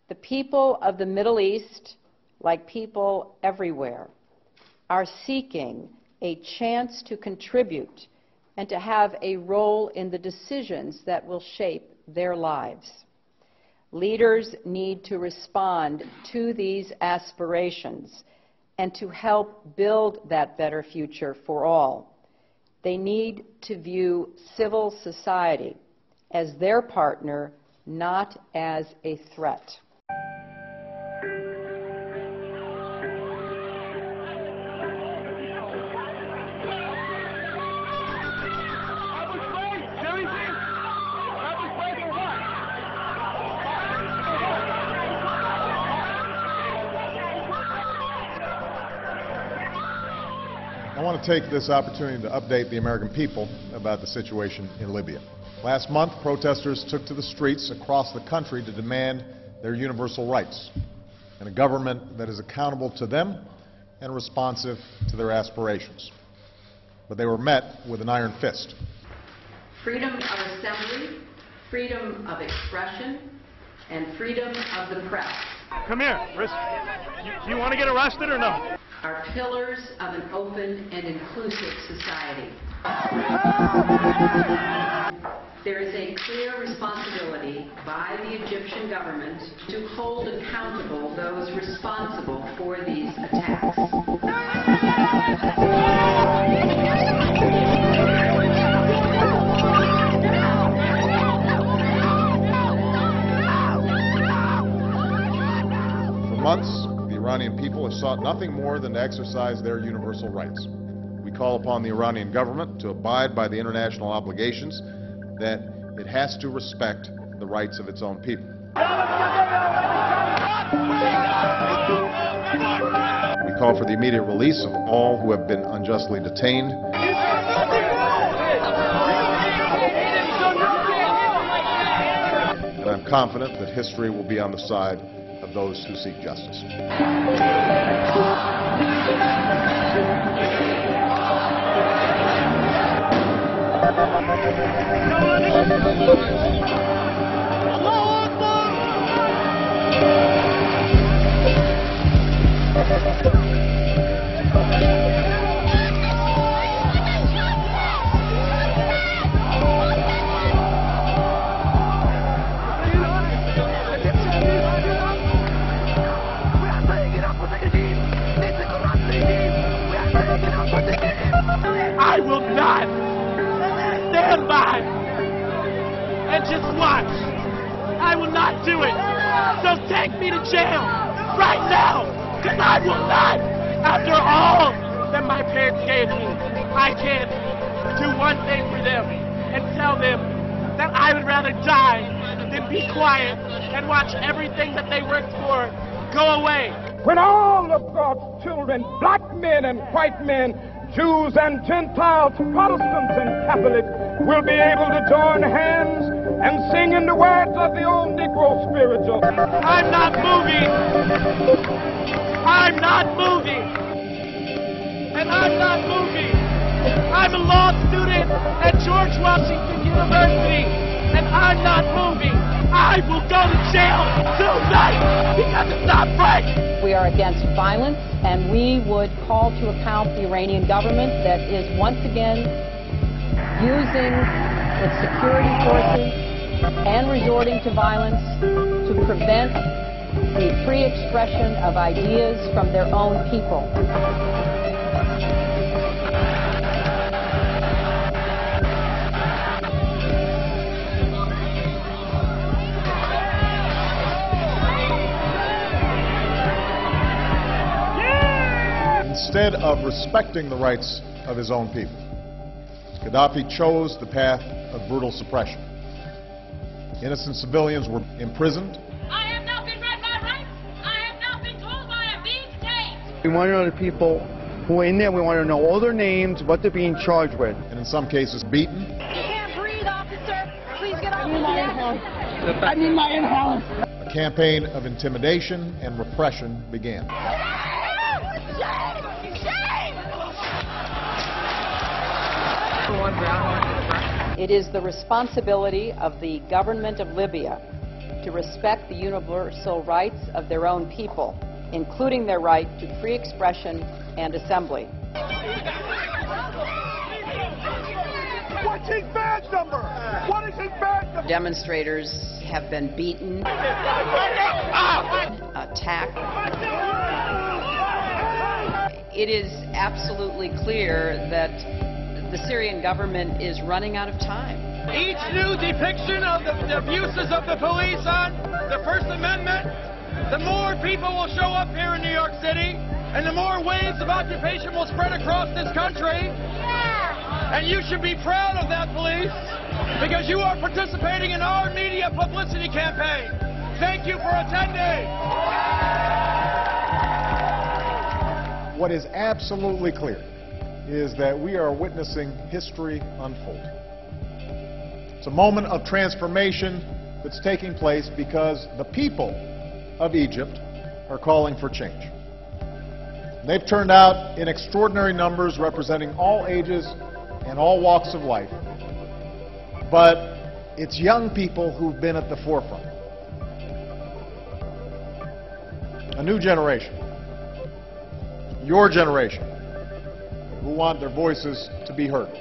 The people of the Middle East, like people everywhere, are seeking a chance to contribute and to have a role in the decisions that will shape their lives. Leaders need to respond to these aspirations and to help build that better future for all. They need to view civil society as their partner, not as a threat. I want to take this opportunity to update the American people about the situation in Libya. Last month, protesters took to the streets across the country to demand their universal rights and a government that is accountable to them and responsive to their aspirations. But they were met with an iron fist. Freedom of assembly, freedom of expression, and freedom of the press. Come here, you want to get arrested or no? Are pillars of an open and inclusive society. There is a clear responsibility by the Egyptian government to hold accountable those responsible for these attacks. For months, the Iranian people have sought nothing more than to exercise their universal rights. We call upon the Iranian government to abide by the international obligations that it has to respect the rights of its own people. We call for the immediate release of all who have been unjustly detained. And I'm confident that history will be on the side of those who seek justice. I will not stand by and just watch. I will not do it. So take me to jail right now, because I will not. After all that my parents gave me, I can do one thing for them and tell them that I would rather die than be quiet and watch everything that they worked for go away. When all of God's children, black men and white men, Jews and Gentiles, Protestants and Catholics, will be able to join hands and sing in the words of the old Negro spiritual. I'm not moving. I'm not moving. And I'm not moving. I'm a law student at George Washington University, and I'm not moving. I will go to jail tonight because it's not right. We are against violence, and we would call to account the Iranian government that is once again using its security forces and resorting to violence to prevent the free expression of ideas from their own people. Instead of respecting the rights of his own people, Gaddafi chose the path of brutal suppression. Innocent civilians were imprisoned. I have not been read my rights. I have not been told why I'm being detained. We want to know the people who are in there. We want to know all their names, what they're being charged with. And in some cases beaten. You can't breathe, officer. Please get off the deck. I need my inhaler. A campaign of intimidation and repression began. It is the responsibility of the government of Libya to respect the universal rights of their own people, including their right to free expression and assembly. What's his badge number? What is his badge number? Demonstrators have been beaten, attacked. It is absolutely clear that the Syrian government is running out of time. Each new depiction of the abuses of the police on the First Amendment, the more people will show up here in New York City, and the more waves of occupation will spread across this country. And you should be proud of that, police, because you are participating in our media publicity campaign. Thank you for attending. What is absolutely clear is that we are witnessing history unfold. It's a moment of transformation that's taking place because the people of Egypt are calling for change. They've turned out in extraordinary numbers representing all ages and all walks of life. But it's young people who've been at the forefront. A new generation. Your generation, who want their voices to be heard.